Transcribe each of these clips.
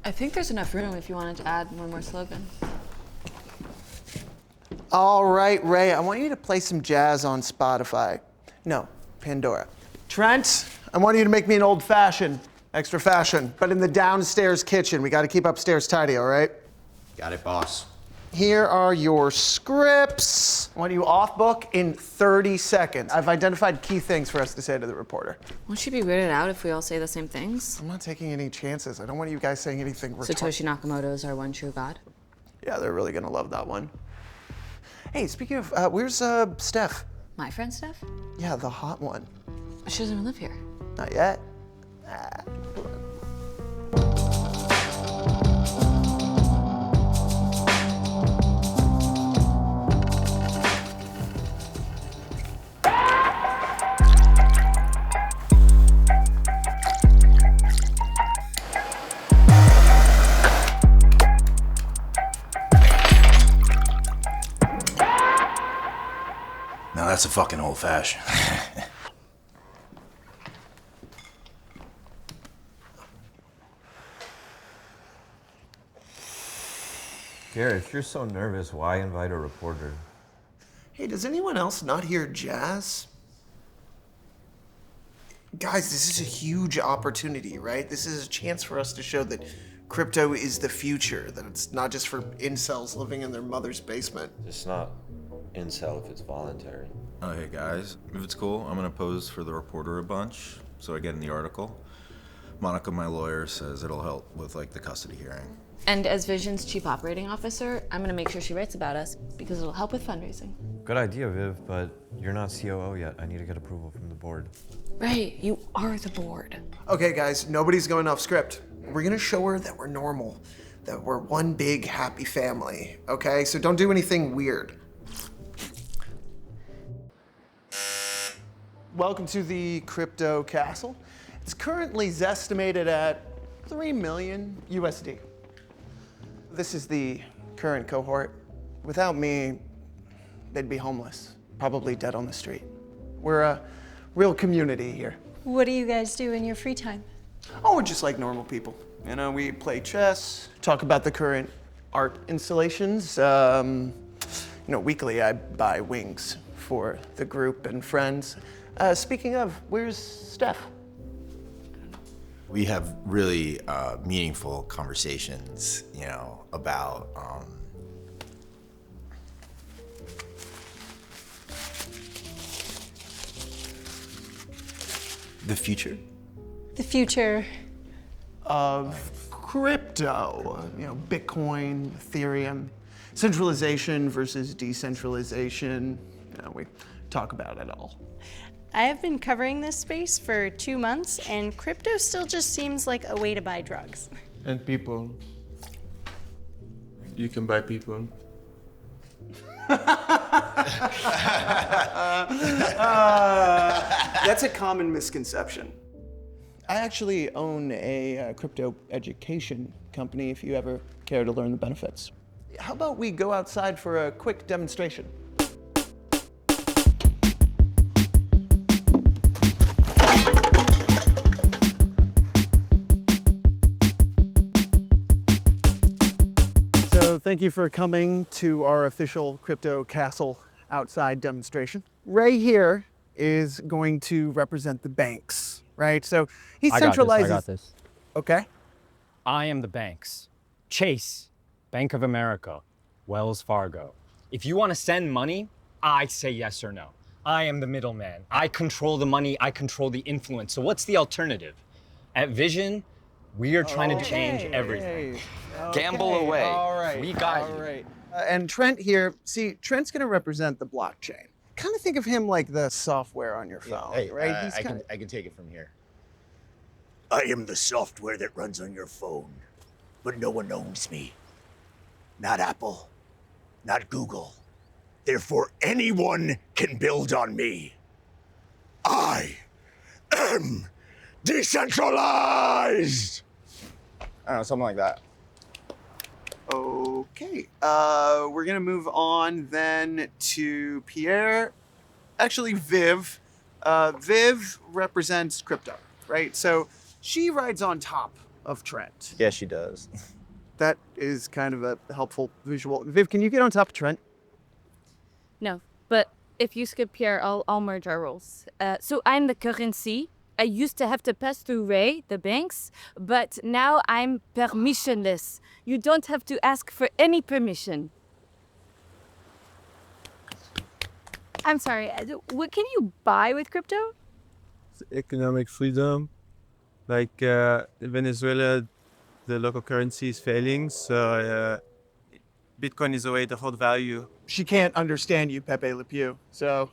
I think there's enough room if you wanted to add one more slogan. All right, Ray, I want you to play some jazz on Spotify. No, Pandora. Trent, I want you to make me an old fashioned, extra fashion, but in the downstairs kitchen. We got to keep upstairs tidy, all right? Got it, boss. Here are your scripts. I want you off book in 30 seconds. I've identified key things for us to say to the reporter. Won't she be weirded out if we all say the same things? I'm not taking any chances. I don't want you guys saying anything retarded. Satoshi Nakamoto is our one true god. Yeah, they're really gonna love that one. Hey, speaking of, where's Steph? My friend Steph? Yeah, the hot one. She doesn't even live here. Not yet. Now that's a fucking old fashioned. Garrett, if you're so nervous, why invite a reporter? Hey, does anyone else not hear jazz? Guys, this is a huge opportunity, right? This is a chance for us to show that crypto is the future, that it's not just for incels living in their mother's basement. It's not incel if it's voluntary. Oh, hey guys, if it's cool, I'm gonna pose for the reporter a bunch, so I get in the article. Monica, my lawyer, says it'll help with like the custody hearing. And as Vision's chief operating officer, I'm gonna make sure she writes about us because it'll help with fundraising. Good idea, Viv, but you're not COO yet. I need to get approval from the board. Right, you are the board. Okay, guys, nobody's going off script. We're gonna show her that we're normal, that we're one big happy family, okay? So don't do anything weird. Welcome to the crypto castle. It's currently estimated at 3 million USD. This is the current cohort. Without me, they'd be homeless, probably dead on the street. We're a real community here. What do you guys do in your free time? Oh, we're just like normal people. You know, we play chess, talk about the current art installations. Weekly I buy wings for the group and friends. Speaking of, where's Steph? We have really meaningful conversations, about the future. The future. Of crypto, Bitcoin, Ethereum, centralization versus decentralization. We talk about it all. I have been covering this space for 2 months, and crypto still just seems like a way to buy drugs. And people. You can buy people. That's a common misconception. I actually own a crypto education company if you ever care to learn the benefits. How about we go outside for a quick demonstration? So thank you for coming to our official Crypto Castle outside demonstration. Ray here is going to represent the banks, right? So he centralizes. I got this. Okay. I am the banks. Chase, Bank of America, Wells Fargo. If you want to send money, I say yes or no. I am the middleman. I control the money. I control the influence. So what's the alternative? At Vision, we are trying to change everything. Gamble away. All right. We got you. All right. And Trent here, see, Trent's going to represent the blockchain. Kind of think of him like the software on your phone, Hey, right? I can take it from here. I am the software that runs on your phone, but no one owns me. Not Apple, not Google. Therefore, anyone can build on me. I am decentralized! I don't know, something like that. Okay. We're going to move on then to Pierre. Actually, Viv. Viv represents crypto, right? So she rides on top of Trent. Yeah, she does. That is kind of a helpful visual. Viv, can you get on top of Trent? No, but if you skip Pierre, I'll merge our roles. So I'm the currency. I used to have to pass through Ray, the banks, but now I'm permissionless. You don't have to ask for any permission. I'm sorry, what can you buy with crypto? Economic freedom. Like in Venezuela, the local currency is failing, so Bitcoin is a way to hold value. She can't understand you, Pepe Le Pew. So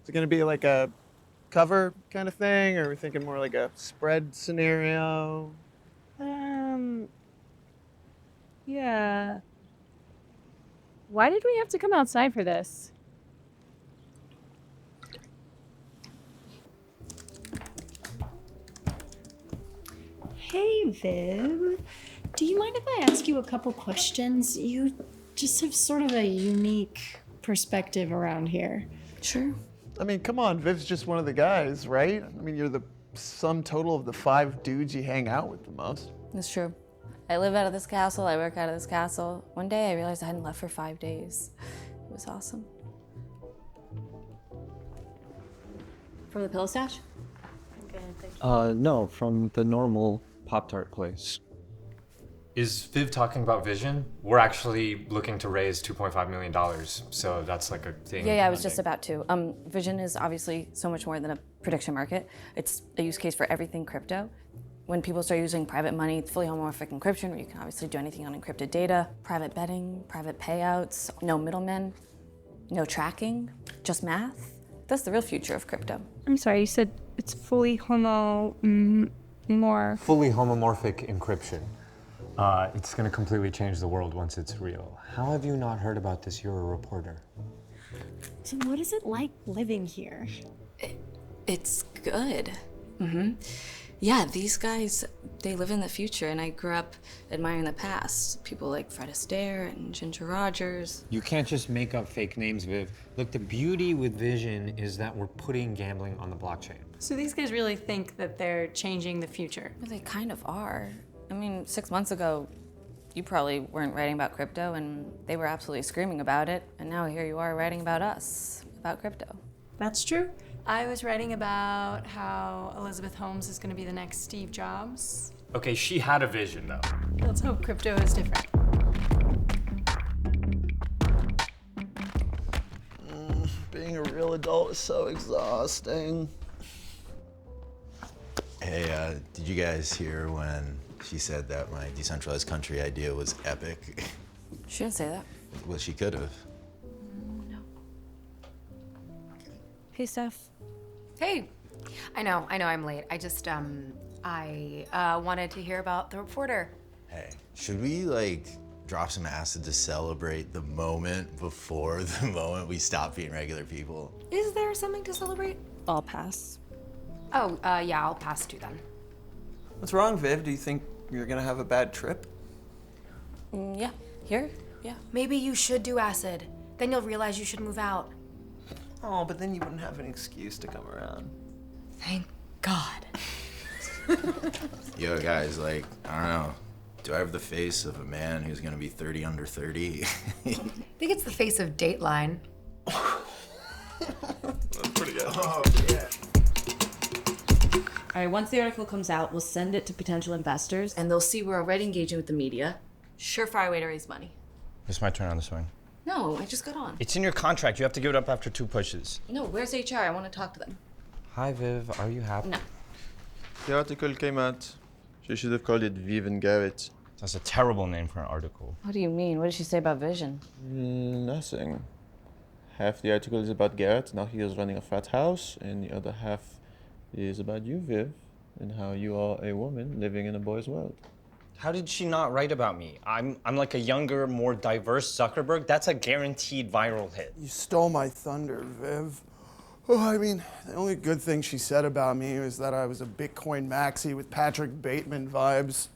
is it going to be like a cover kind of thing, or are we thinking more like a spread scenario? Yeah. Why did we have to come outside for this? Hey, Viv. Do you mind if I ask you a couple questions? You just have sort of a unique perspective around here. Sure. I mean, come on, Viv's just one of the guys, right? I mean, you're the sum total of the 5 dudes you hang out with the most. That's true. I live out of this castle, I work out of this castle. One day I realized I hadn't left for 5 days. It was awesome. From the pillow stash? No, from the normal Pop-Tart place. Is Viv talking about Vision? We're actually looking to raise $2.5 million, so that's like a thing. Yeah, I was just about to. Vision is obviously so much more than a prediction market. It's a use case for everything crypto. When people start using private money, fully homomorphic encryption, where you can obviously do anything on encrypted data, private betting, private payouts, no middlemen, no tracking, just math. That's the real future of crypto. I'm sorry, you said it's fully more. Fully homomorphic encryption. It's gonna completely change the world once it's real. How have you not heard about this? You're a reporter. So what is it like living here? It's good. Yeah, these guys, they live in the future, and I grew up admiring the past. People like Fred Astaire and Ginger Rogers. You can't just make up fake names, Viv. Look, the beauty with Vision is that we're putting gambling on the blockchain. So these guys really think that they're changing the future. Well, they kind of are. I mean, 6 months ago, you probably weren't writing about crypto, and they were absolutely screaming about it. And now here you are writing about us, about crypto. That's true. I was writing about how Elizabeth Holmes is going to be the next Steve Jobs. Okay, she had a vision, though. Let's hope crypto is different. Being a real adult is so exhausting. Hey, did you guys hear when she said that my decentralized country idea was epic? She didn't say that. Well, she could have. Hey, Steph. Hey, I know I'm late. I just, I wanted to hear about the reporter. Hey, should we, like, drop some acid to celebrate the moment before the moment we stop being regular people? Is there something to celebrate? I'll pass. Oh, yeah, I'll pass too then. What's wrong, Viv? Do you think you're gonna have a bad trip? Yeah, here? Yeah. Maybe you should do acid. Then you'll realize you should move out. Oh, but then you wouldn't have an excuse to come around. Thank God. Yo, guys, like, I don't know. Do I have the face of a man who's gonna be 30 under 30? I think it's the face of Dateline. That's pretty good. Oh, yeah. All right, once the article comes out, we'll send it to potential investors, and they'll see we're already engaging with the media. Surefire way to raise money. It's my turn on this one. No, I just got on. It's in your contract. You have to give it up after 2 pushes. No, where's HR? I want to talk to them. Hi, Viv. Are you happy? No. The article came out. She should have called it Viv and Garrett. That's a terrible name for an article. What do you mean? What did she say about Vision? Nothing. Half the article is about Garrett, now he is running a frat house, and the other half is about you, Viv, and how you are a woman living in a boy's world. How did she not write about me? I'm like a younger, more diverse Zuckerberg. That's a guaranteed viral hit. You stole my thunder, Viv. Oh, I mean, the only good thing she said about me was that I was a Bitcoin maxi with Patrick Bateman vibes.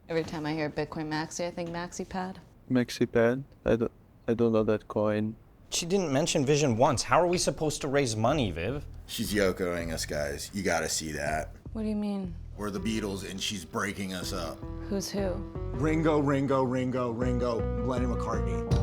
Every time I hear Bitcoin Maxi, I think Maxi Pad. MaxiPad? I don't know that coin. She didn't mention Vision once. How are we supposed to raise money, Viv? She's Yokoing us, guys. You gotta see that. What do you mean? We're the Beatles and she's breaking us up. Who's who? Ringo, Lenny McCartney.